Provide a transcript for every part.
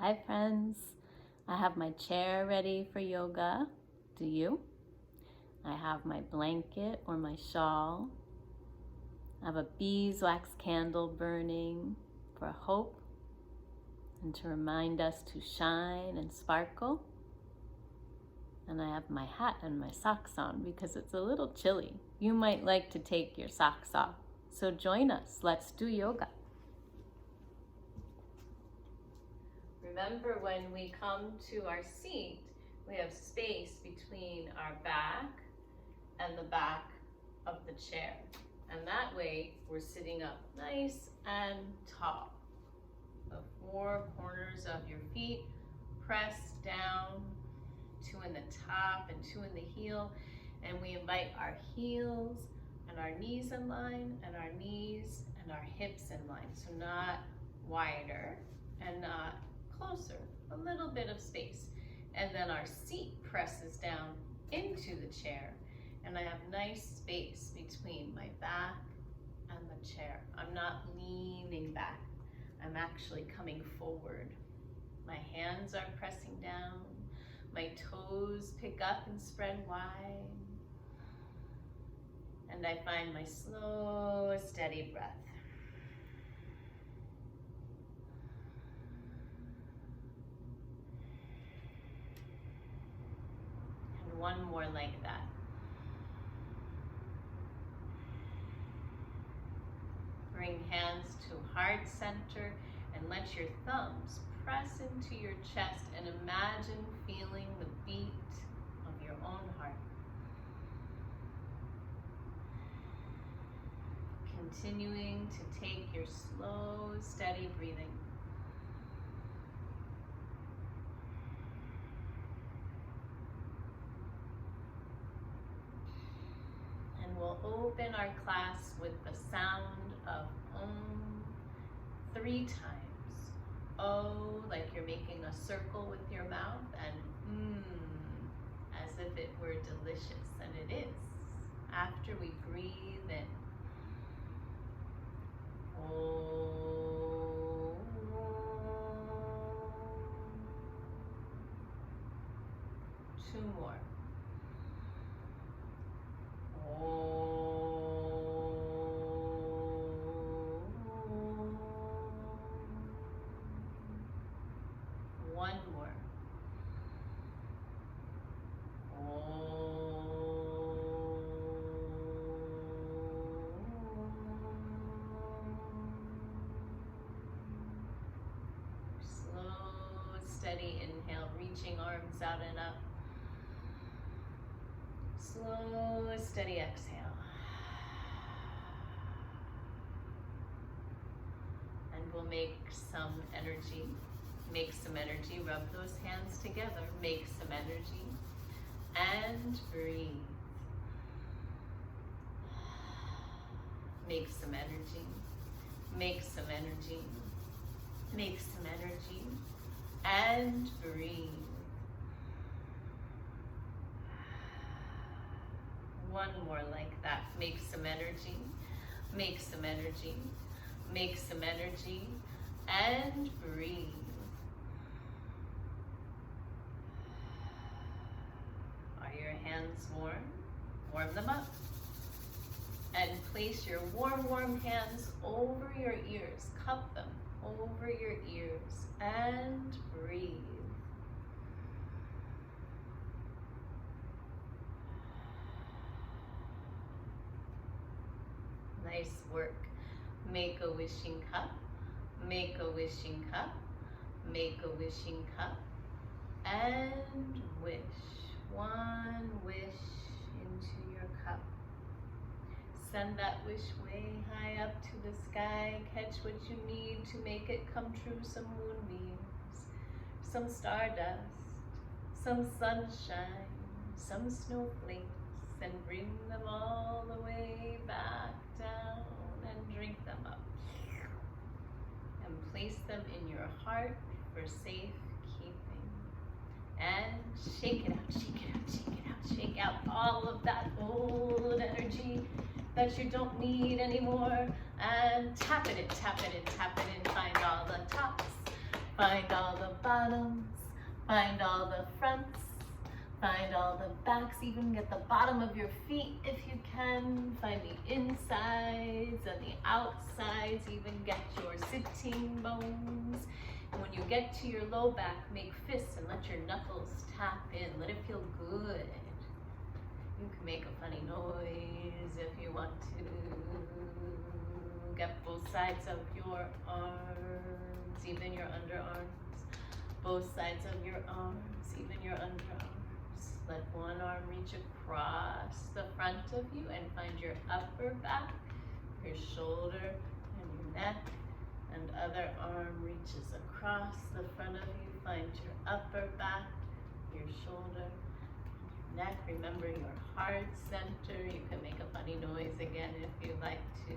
Hi friends, I have my chair ready for yoga. Do you? I have my blanket or my shawl. I have a beeswax candle burning for hope and to remind us to shine and sparkle. And I have my hat and my socks on because it's a little chilly. You might like to take your socks off. So join us, let's do yoga. Remember, when we come to our seat, we have space between our back and the back of the chair. And that way, we're sitting up nice and tall. The four corners of your feet press down, two in the top and two in the heel. And we invite our heels and our knees in line, and our knees and our hips in line. So not wider and not closer, a little bit of space. And then our seat presses down into the chair, and I have nice space between my back and the chair. I'm not leaning back, I'm actually coming forward. My hands are pressing down, my toes pick up and spread wide, and I find my slow, steady breath. One more like that. Bring hands to heart center and let your thumbs press into your chest and imagine feeling the beat of your own heart. Continuing to take your slow, steady breathing. We'll open our class with the sound of Om 3 times. O, like you're making a circle with your mouth, and as if it were delicious, and it is. After we breathe in. Om. 2 more. One more. Slow, steady inhale, reaching arms out and up. Slow, steady exhale. And we'll make some energy. Make some energy. Rub those hands together. Make some energy. And breathe. Make some energy. Make some energy. Make some energy. And breathe. One more like that. Make some energy. Make some energy. Make some energy. And breathe. Are your hands warm? Warm them up. And place your warm hands over your ears. Cup them over your ears. And breathe. Nice work. Make a wishing cup. Make a wishing cup. Make a wishing cup. And wish. One wish into your cup. Send that wish way high up to the sky. Catch what you need to make it come true. Some moonbeams, some stardust, some sunshine, some snowflakes, and bring them all the way back down and drink them up. And place them in your heart for safekeeping. And shake it out, shake it out, shake it out. Shake out all of that old energy that you don't need anymore. And tap it in, tap it in, tap it in. Find all the tops. Find all the bottoms, find all the fronts, find all the backs, even get the bottom of your feet if you can. Find the insides and the outsides, even get your sitting bones. And when you get to your low back, make fists and let your knuckles tap in. Let it feel good. You can make a funny noise if you want to. Get both sides of your arms, even your underarms. Both sides of your arms, even your underarms. Let one arm reach across the front of you and find your upper back, your shoulder and your neck. And other arm reaches across the front of you. Find your upper back, your shoulder, your neck. Remember your heart center. You can make a funny noise again if you like to.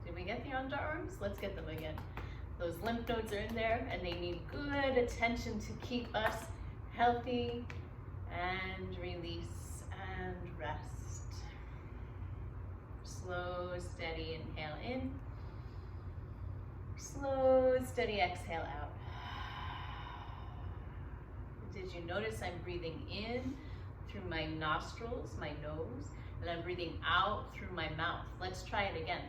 Did we get the underarms? Let's get them again. Those lymph nodes are in there and they need good attention to keep us healthy, and release and rest. Slow, steady inhale in. Slow, steady exhale out. Did you notice I'm breathing in through my nostrils, my nose, and I'm breathing out through my mouth? Let's try it again.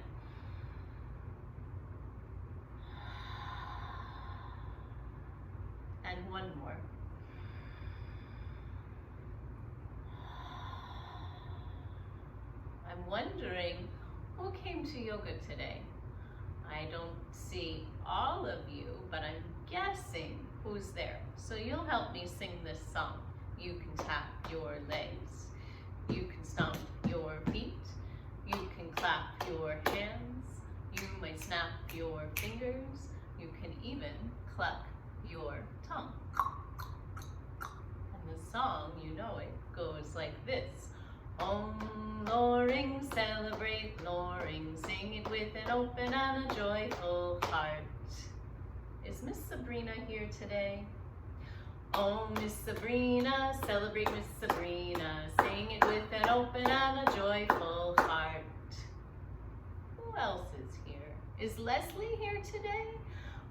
And one more. I'm wondering who came to yoga today? I don't see all of you, but I'm guessing who's there. So you'll help me sing this song. You can tap your legs. You can stomp your feet. You can clap your hands. You might snap your fingers. You can even cluck your tongue. And the song, you know it, goes like this. Om Loring, celebrate Loring, sing it with an open and a joyful heart. Is Miss Sabrina here today? Oh, Miss Sabrina, celebrate Miss Sabrina, sing it with an open and a joyful heart. Who else is here? Is Leslie here today?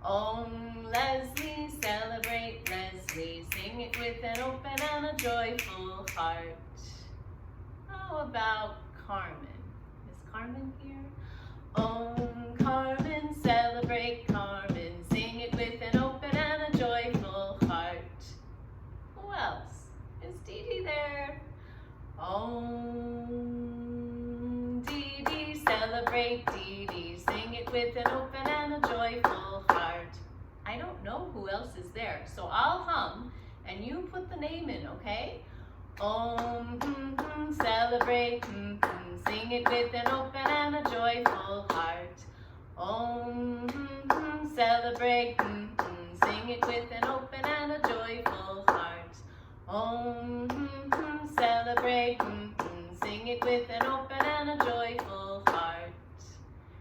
Om Leslie, celebrate Leslie, sing it with an open and a joyful heart. How about Carmen? Is Carmen here? Om Carmen, celebrate Carmen, sing it with an open and a joyful heart. Who else? Is Dee Dee there? Om Dee Dee, celebrate Dee Dee, sing it with an open and a joyful heart. I don't know who else is there, so I'll hum and you put the name in, okay? Om, celebrate, sing it with an open and a joyful heart. Om, celebrate, sing it with an open and a joyful heart. Om, celebrate, sing it with an open and a joyful heart.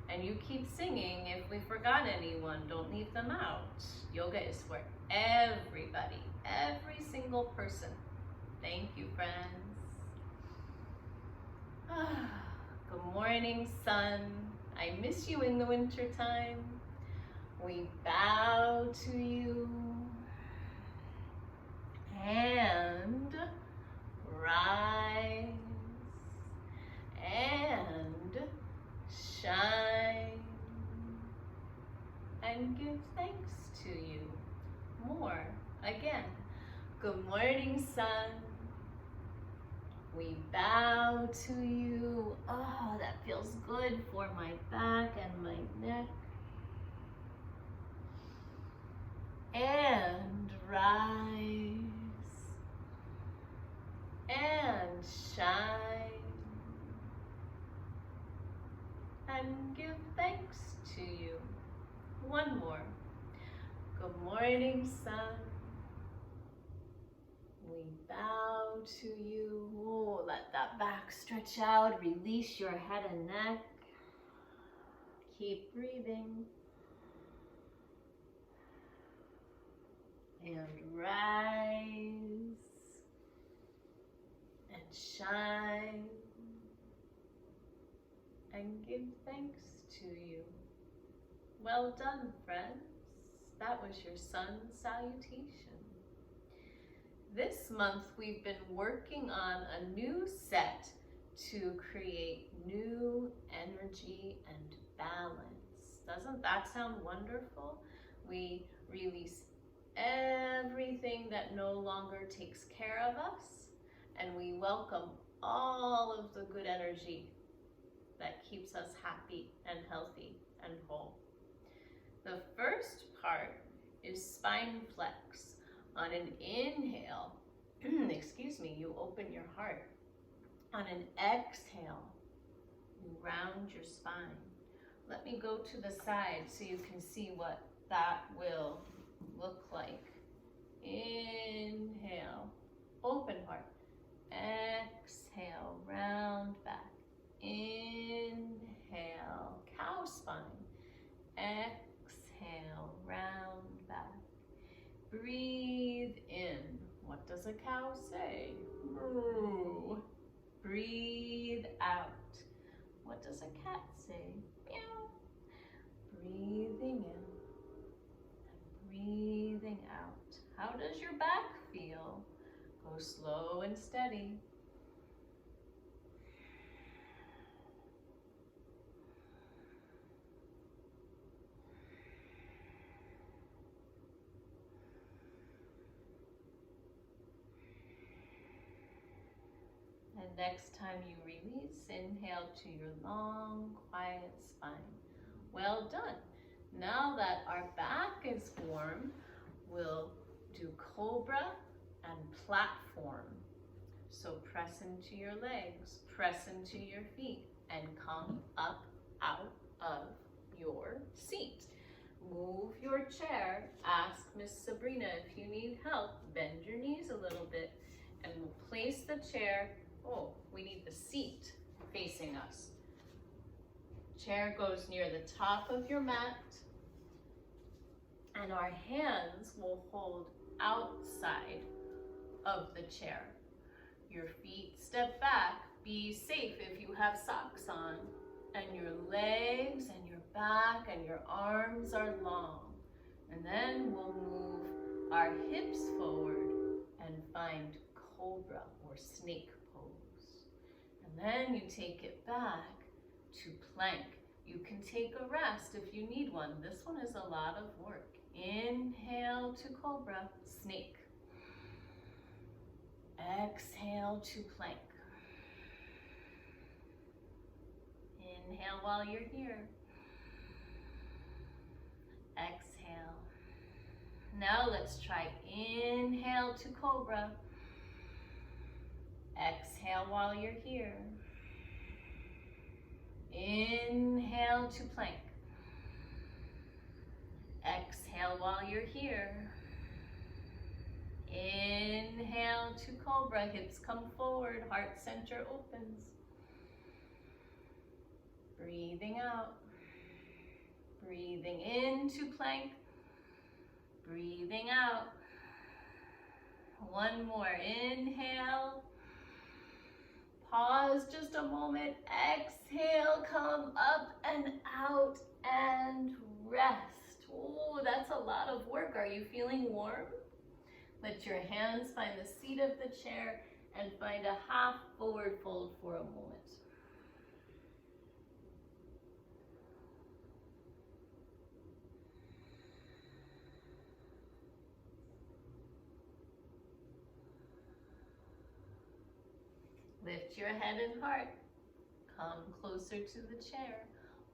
And you keep singing. If we forgot anyone, don't leave them out. Yoga is for everybody, every single person. Thank you, friends. Good morning, sun. I miss you in the wintertime. We bow to you and rise and shine and give thanks to you more again. Good morning, sun. We bow to you. Oh, that feels good for my back and my neck. And rise and shine and give thanks to you. One more. Good morning, sun. We bow to you. Oh, let that back stretch out. Release your head and neck. Keep breathing. And rise. And shine. And give thanks to you. Well done, friends. That was your sun salutation. This month we've been working on a new set to create new energy and balance. Doesn't that sound wonderful? We release everything that no longer takes care of us, and we welcome all of the good energy that keeps us happy and healthy and whole. The first part is spine flex. On an inhale, excuse me, you open your heart. On an exhale, you round your spine. Let me go to the side so you can see what that will look like. Inhale, open heart. Exhale, round back. Inhale, cow spine. Exhale, round back. Breathe in. What does a cow say? Moo. Breathe out. What does a cat say? Meow. Breathing in and breathing out. How does your back feel? Go slow and steady. And next time you release, inhale to your long, quiet spine. Well done. Now that our back is warm, we'll do cobra and platform. So press into your legs, press into your feet, and come up out of your seat. Move your chair. Ask Miss Sabrina if you need help. Bend your knees a little bit, and we'll place the chair. Oh, we need the seat facing us. Chair goes near the top of your mat, and our hands will hold outside of the chair. Your feet step back. Be safe if you have socks on, and your legs and your back and your arms are long. And then we'll move our hips forward and find cobra or snake pose. And then you take it back to plank. You can take a rest if you need one. This one is a lot of work. Inhale to cobra, snake. Exhale to plank. Inhale while you're here. Exhale. Now let's try inhale to cobra. Exhale while you're here. Inhale to plank. Exhale while you're here. Inhale to cobra, hips come forward, heart center opens. Breathing out. Breathing into plank. Breathing out. One more, inhale. Pause just a moment. Exhale, come up and out and rest. Oh, that's a lot of work. Are you feeling warm? Let your hands find the seat of the chair and find a half forward fold for a moment. Lift your head and heart. Come closer to the chair.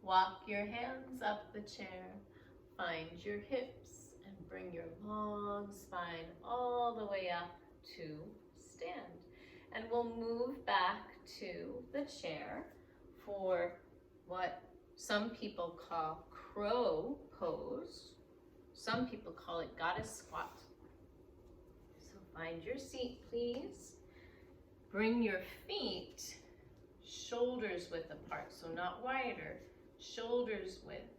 Walk your hands up the chair. Find your hips and bring your long spine all the way up to stand. And we'll move back to the chair for what some people call crow pose. Some people call it goddess squat. So find your seat, please. Bring your feet shoulders width apart, so not wider, shoulders width.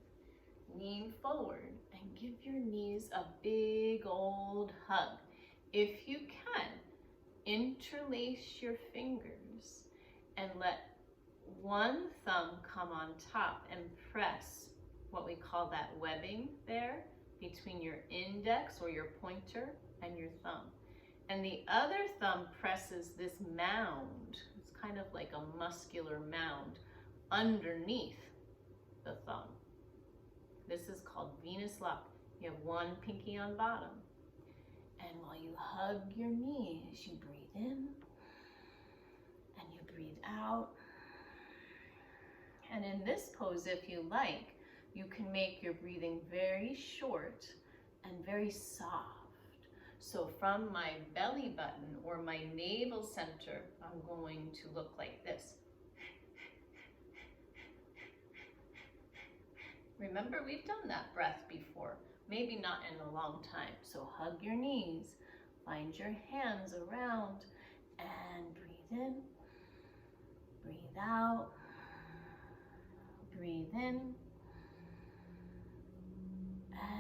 Lean forward and give your knees a big old hug. If you can, interlace your fingers and let one thumb come on top and press what we call that webbing there between your index or your pointer and your thumb. And the other thumb presses this mound. It's kind of like a muscular mound underneath the thumb. This is called Venus lock. You have one pinky on bottom. And while you hug your knees, you breathe in and you breathe out. And in this pose, if you like, you can make your breathing very short and very soft. So from my belly button or my navel center, I'm going to look like this. Remember, we've done that breath before, maybe not in a long time. So hug your knees, find your hands around, and breathe in, breathe out, breathe in,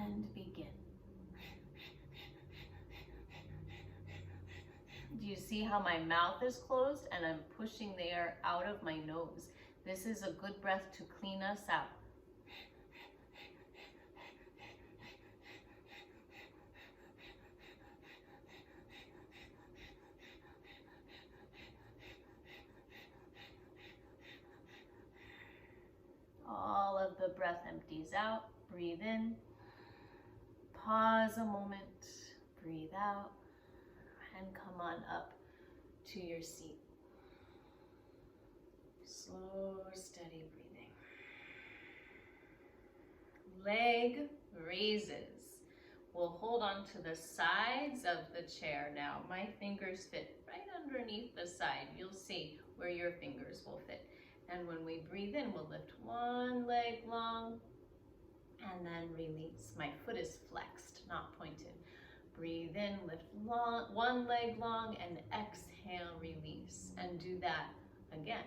and begin. Do you see how my mouth is closed and I'm pushing the air out of my nose? This is a good breath to clean us out. All of the breath empties out. Breathe in. Pause a moment. Breathe out. And come on up to your seat. Slow, steady breathing. Leg raises. We'll hold on to the sides of the chair now. My fingers fit right underneath the side. You'll see where your fingers will fit. And when we breathe in, we'll lift one leg long and then release. My foot is flexed, not pointed. Breathe in, lift one leg long, and exhale, release. And do that again.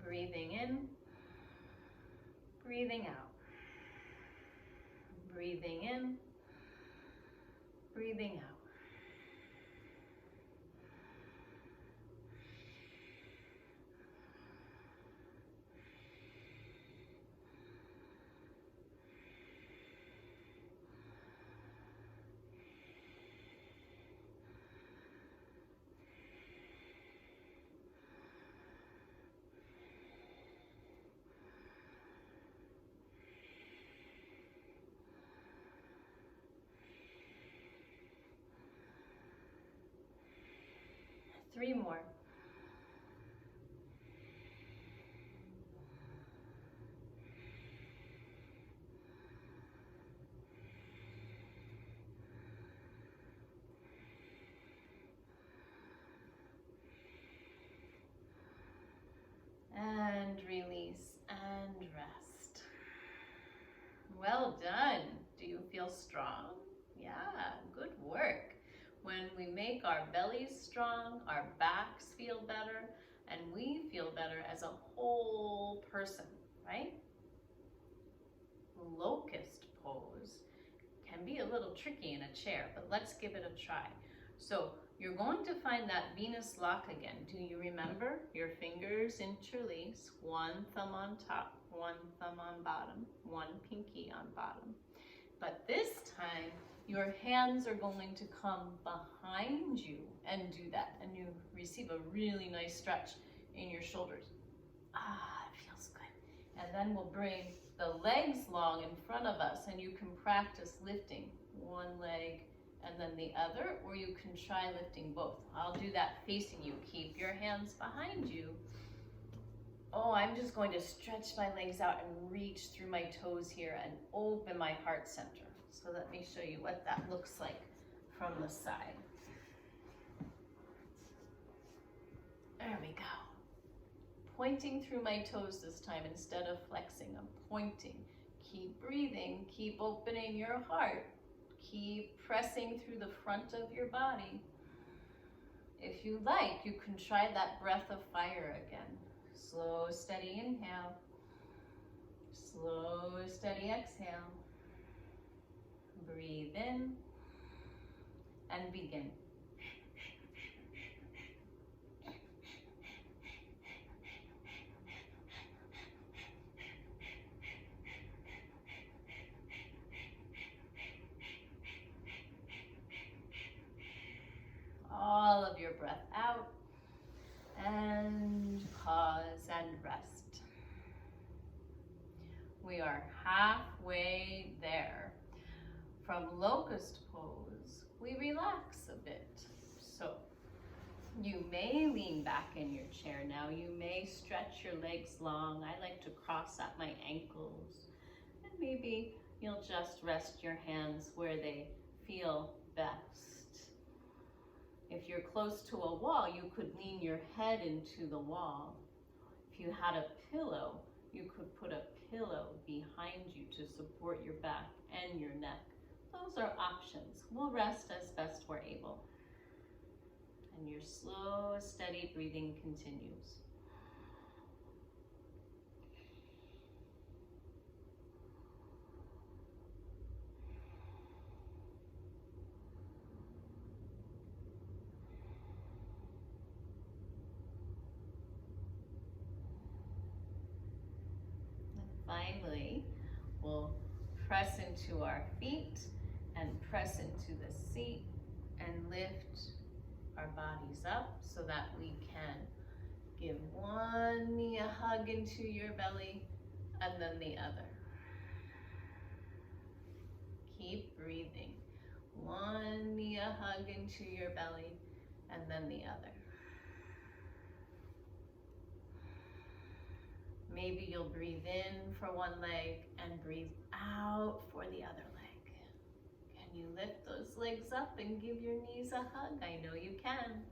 Breathing in, breathing out. Breathing in, breathing out. Three more. And release and rest. Well done. Do you feel strong? Yeah, good work. When we make our bellies strong, our backs feel better, and we feel better as a whole person, right? Locust pose can be a little tricky in a chair, but let's give it a try. So you're going to find that Venus lock again. Do you remember? Your fingers interlace, one thumb on top, one thumb on bottom, one pinky on bottom. But this time, your hands are going to come behind you and do that. And you receive a really nice stretch in your shoulders. Ah, it feels good. And then we'll bring the legs long in front of us, and you can practice lifting one leg and then the other, or you can try lifting both. I'll do that facing you. Keep your hands behind you. Oh, I'm just going to stretch my legs out and reach through my toes here and open my heart center. So let me show you what that looks like from the side. There we go. Pointing through my toes this time instead of flexing. I'm pointing. Keep breathing. Keep opening your heart. Keep pressing through the front of your body. If you like, you can try that breath of fire again. Slow, steady inhale. Slow, steady exhale. Breathe in and begin. your breath out. And pause and rest. We are halfway there. From locust pose, we relax a bit. So you may lean back in your chair now. You may stretch your legs long. I like to cross at my ankles. And maybe you'll just rest your hands where they feel best. If you're close to a wall, you could lean your head into the wall. If you had a pillow, you could put a pillow behind you to support your back and your neck. Those are options. We'll rest as best we're able. And your slow, steady breathing continues. Finally, we'll press into our feet and press into the seat and lift our bodies up so that we can give one knee a hug into your belly and then the other. Keep breathing. One knee a hug into your belly and then the other. Maybe you'll breathe in for one leg and breathe out for the other leg. Can you lift those legs up and give your knees a hug? I know you can.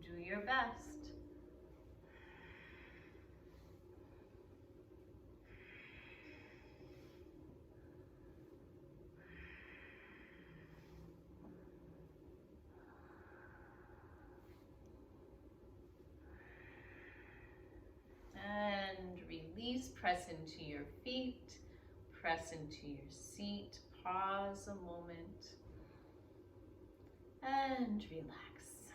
Do your best. And release, press into your feet, press into your seat, pause a moment, and relax.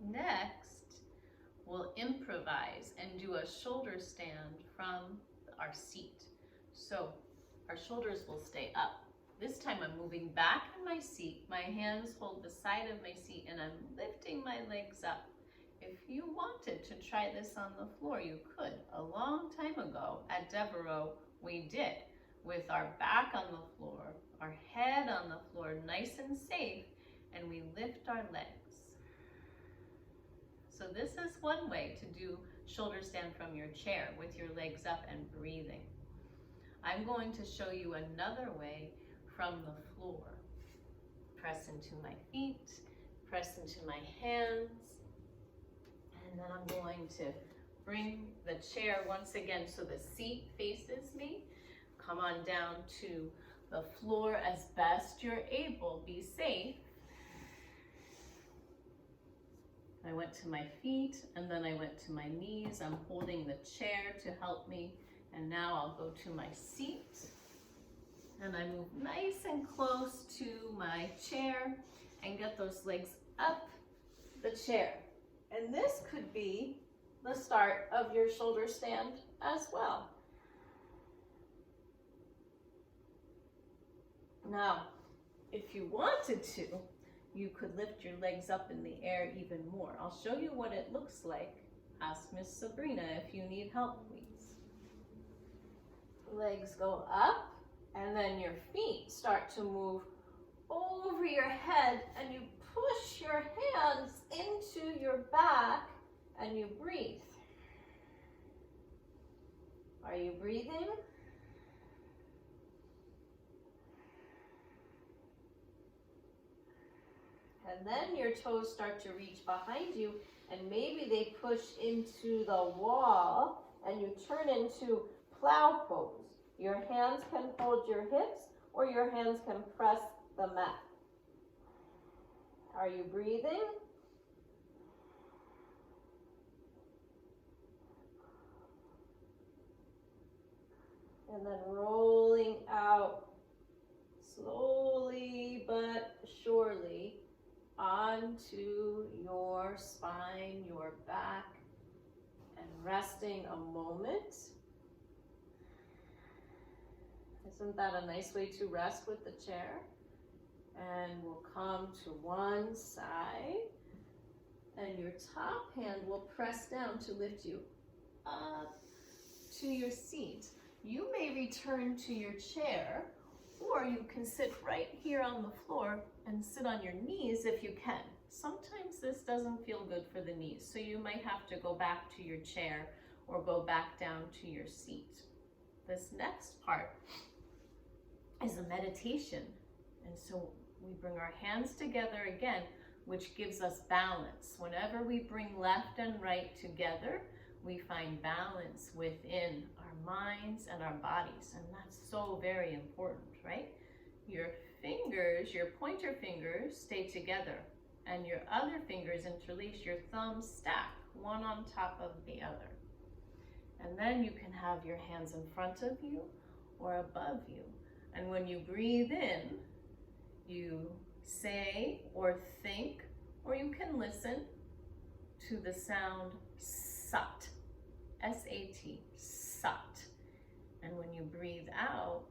Next, we'll improvise and do a shoulder stand from our seat. So our shoulders will stay up. This time I'm moving back in my seat, my hands hold the side of my seat, and I'm lifting my legs up. If you wanted to try this on the floor, you could. A long time ago at Devereux, we did, with our back on the floor, our head on the floor, nice and safe, and we lift our legs. So this is one way to do shoulder stand from your chair with your legs up and breathing. I'm going to show you another way from the floor. Press into my feet, press into my hands, and then I'm going to bring the chair once again so the seat faces me. Come on down to the floor as best you're able. Be safe. I went to my feet and then I went to my knees. I'm holding the chair to help me. And now I'll go to my seat. And I move nice and close to my chair and get those legs up the chair. And this could be the start of your shoulder stand as well. Now, if you wanted to, you could lift your legs up in the air even more. I'll show you what it looks like. Ask Miss Sabrina if you need help, please. Legs go up, and then your feet start to move over your head, and you push your hands into your back, and you breathe. Are you breathing? And then your toes start to reach behind you, and maybe they push into the wall, and you turn into plow pose. Your hands can hold your hips, or your hands can press the mat. Are you breathing? And then rolling out slowly but surely onto your spine, your back, and resting a moment. Isn't that a nice way to rest with the chair? And we'll come to one side, and your top hand will press down to lift you up to your seat. You may return to your chair, or you can sit right here on the floor and sit on your knees if you can. Sometimes this doesn't feel good for the knees, so you might have to go back to your chair or go back down to your seat. This next part is a meditation. And so we bring our hands together again, which gives us balance. Whenever we bring left and right together, we find balance within our minds and our bodies. And that's so very important, right? Your fingers, your pointer fingers stay together, and your other fingers interlace, your thumbs stack, one on top of the other. And then you can have your hands in front of you or above you. And when you breathe in, you say or think, or you can listen to the sound sat, S-A-T, sat. And when you breathe out,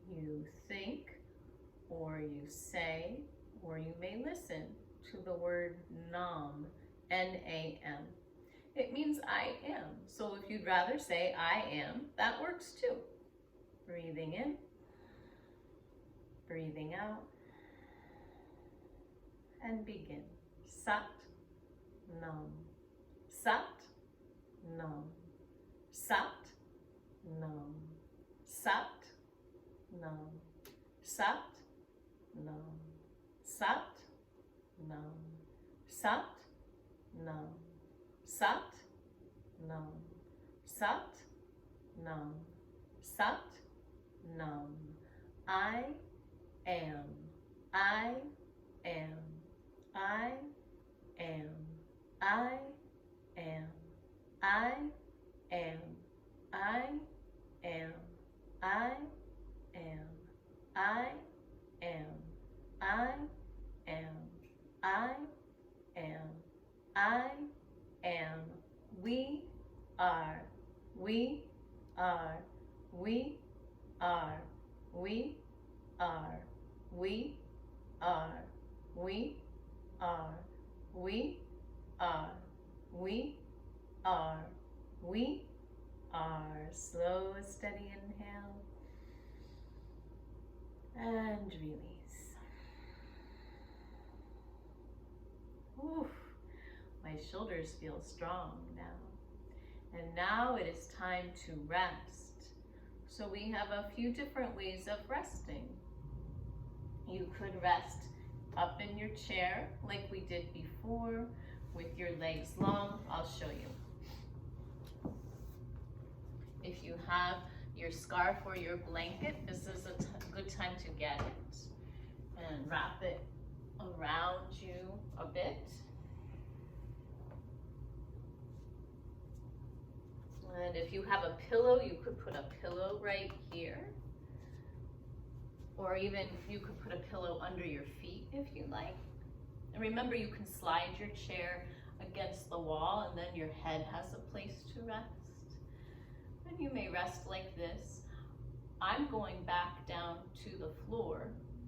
you think, or you say, or you may listen to the word nam, N-A-M. It means I am. So if you'd rather say I am, that works too. Breathing in, breathing out, and begin. Sat, nam. Sat, nam. Sat, nam. Sat, nam. Sat, nam. Sat, nam. Sat, nam. Sat, nam. Sat, nam. Sat, nam. I am. I am. I am. I am. I am. I am. I am. I am. I am. I am. I am. We are. We are. We are. We are. We are. We are. We are. We are. We are. Slow, steady inhale. And release. Oof. My shoulders feel strong now. And now it is time to rest. So we have a few different ways of resting. You could rest up in your chair like we did before with your legs long. I'll show you. If you have your scarf or your blanket, this is a good time to get it and wrap it around you a bit. And if you have a pillow, you could put a pillow right here. Or even you could put a pillow under your feet if you like. And remember, you can slide your chair against the wall, and then your head has a place to rest. And you may rest like this. I'm going back down to the floor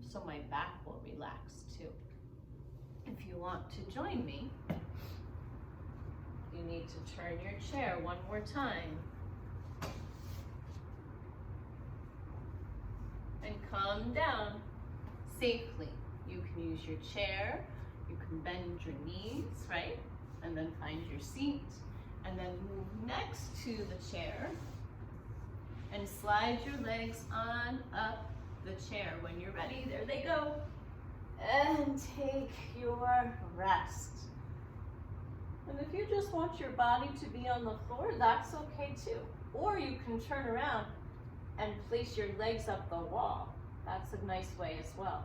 so my back will relax too. If you want to join me, you need to turn your chair one more time. And come down safely. You can use your chair, you can bend your knees, right? And then find your seat, and then move next to the chair and slide your legs on up the chair. When you're ready, there they go. And take your rest. And if you just want your body to be on the floor, that's okay too. Or you can turn around and place your legs up the wall. That's a nice way as well.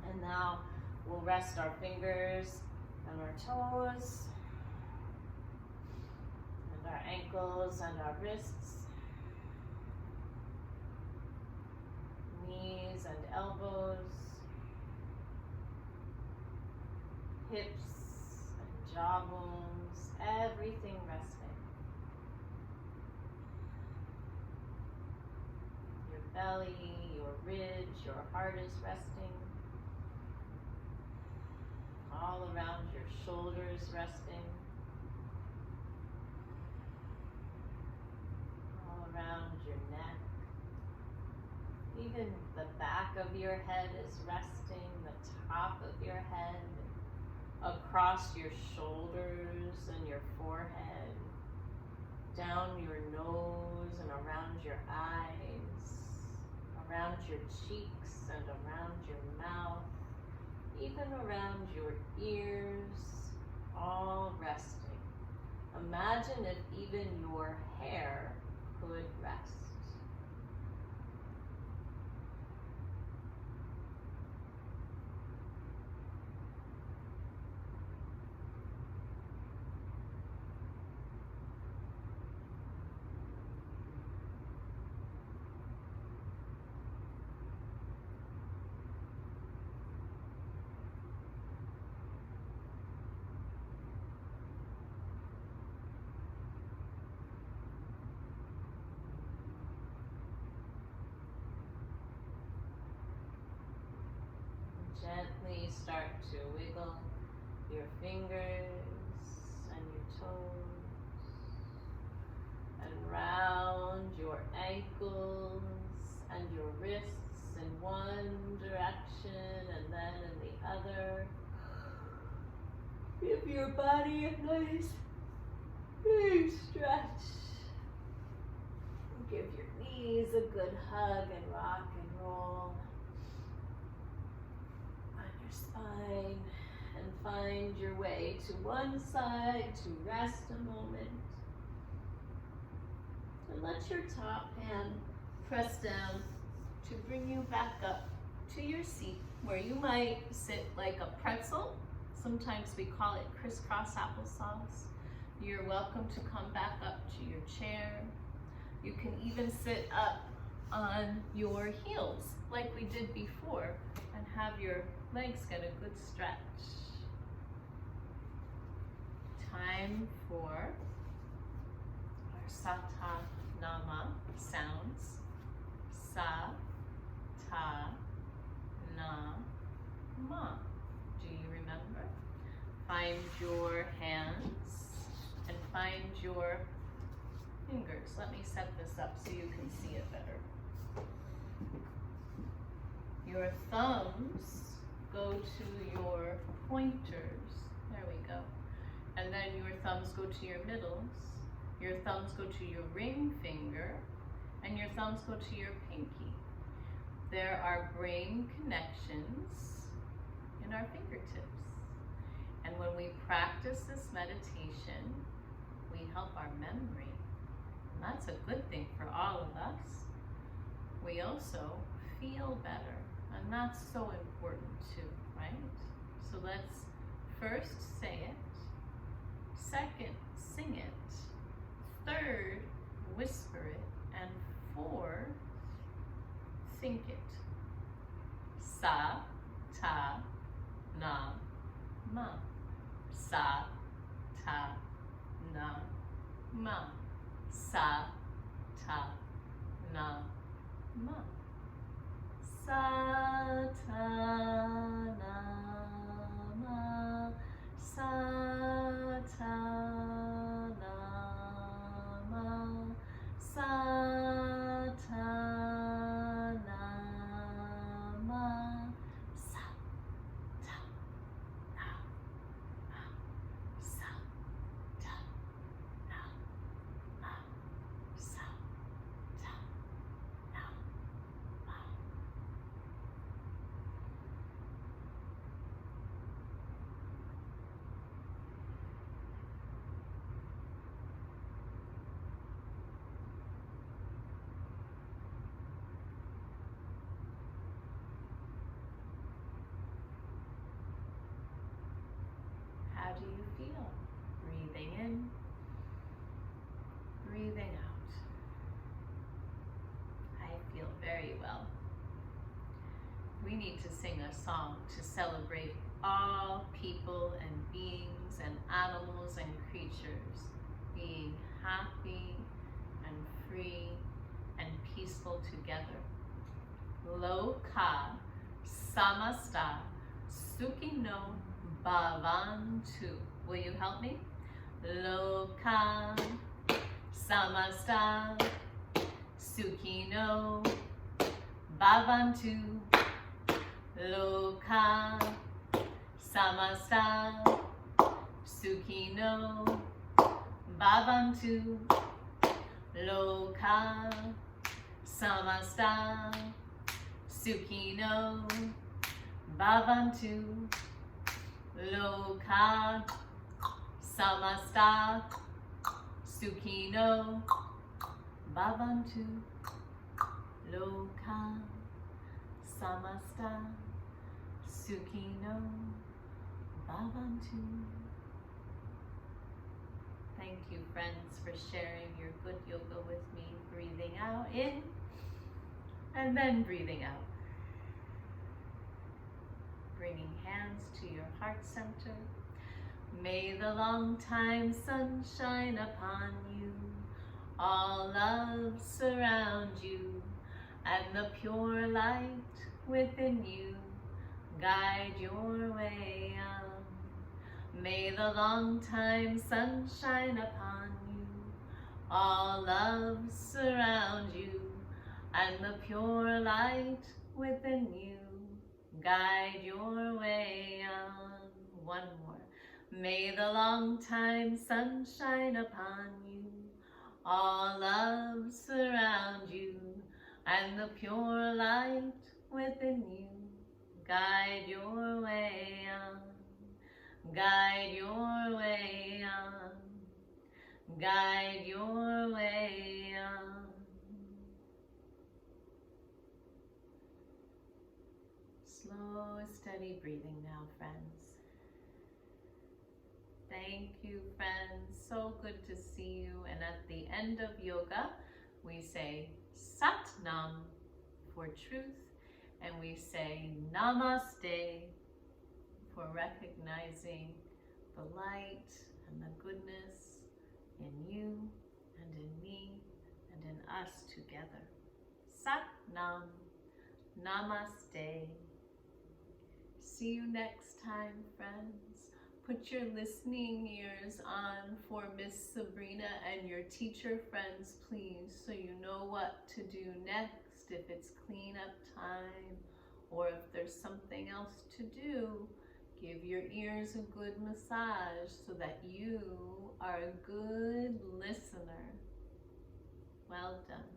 And now we'll rest our fingers and our toes and our ankles and our wrists, knees and elbows, hips and jaw bones, everything resting. Your belly, your your ridge, your heart is resting. All around your shoulders resting. All around your neck. Even the back of your head is resting, the top of your head, across your shoulders and your forehead, down your nose and around your eyes, around your cheeks and around your mouth, even around your ears, all resting. Imagine if even your hair could rest. Gently start to wiggle your fingers and your toes and round your ankles and your wrists in one direction and then in the other. Give your body a nice big stretch. Give your knees a good hug and rock and roll spine, and find your way to one side to rest a moment. And let your top hand press down to bring you back up to your seat, where you might sit like a pretzel. Sometimes we call it crisscross applesauce. You're welcome to come back up to your chair. You can even sit up on your heels like we did before and have your legs get a good stretch. Time for our Satanama sounds. Sa, ta, na, ma. Do you remember? Find your hands and find your fingers. Let me set this up so you can see it better. Your thumbs go to your pointers. There we go. And then your thumbs go to your middles. Your thumbs go to your ring finger. And your thumbs go to your pinky. There are brain connections in our fingertips. And when we practice this meditation, we help our memory. And that's a good thing for all of us. We also feel better. And that's so important too, right? So let's first say it, second, sing it, third, whisper it, and fourth, think it. Sa, ta, na, ma. Sa, ta, na, ma. Sa, ta, na, ma. Satanama, Satanama, Satanama, How do you feel? Breathing in, breathing out. I feel very well. We need to sing a song to celebrate all people and beings and animals and creatures being happy and free and peaceful together. Loka Samasta Sukhino Bhavantu. Will you help me? Loka Samasta Sukhino Bhavantu. Loka Samasta Sukhino Bhavantu. Loka Samasta Sukhino Bhavantu. Loka Samasta Sukhino Bhavantu. Loka Samasta Sukhino Bhavantu. Thank you, friends, for sharing your good yoga with me. Breathing out in and then breathing out. Bringing hands to your heart center. May the long time sun shine upon you. All love surround you, and the pure light within you guide your way on. May the long time sun shine upon you. All love surround you, and the pure light within you guide your way on. One more. May the long time sun shine upon you. All love surround you, and the pure light within you guide your way on. Guide your way on. Guide your way on. Slow, steady breathing now, friends. Thank you, friends. So good to see you. And at the end of yoga, we say Sat Nam for truth, and we say Namaste for recognizing the light and the goodness in you and in me and in us together. Sat Nam. Namaste. See you next time, friends. Put your listening ears on for Miss Sabrina and your teacher friends, please, so you know what to do next if it's cleanup time or if there's something else to do. Give your ears a good massage so that you are a good listener. Well done.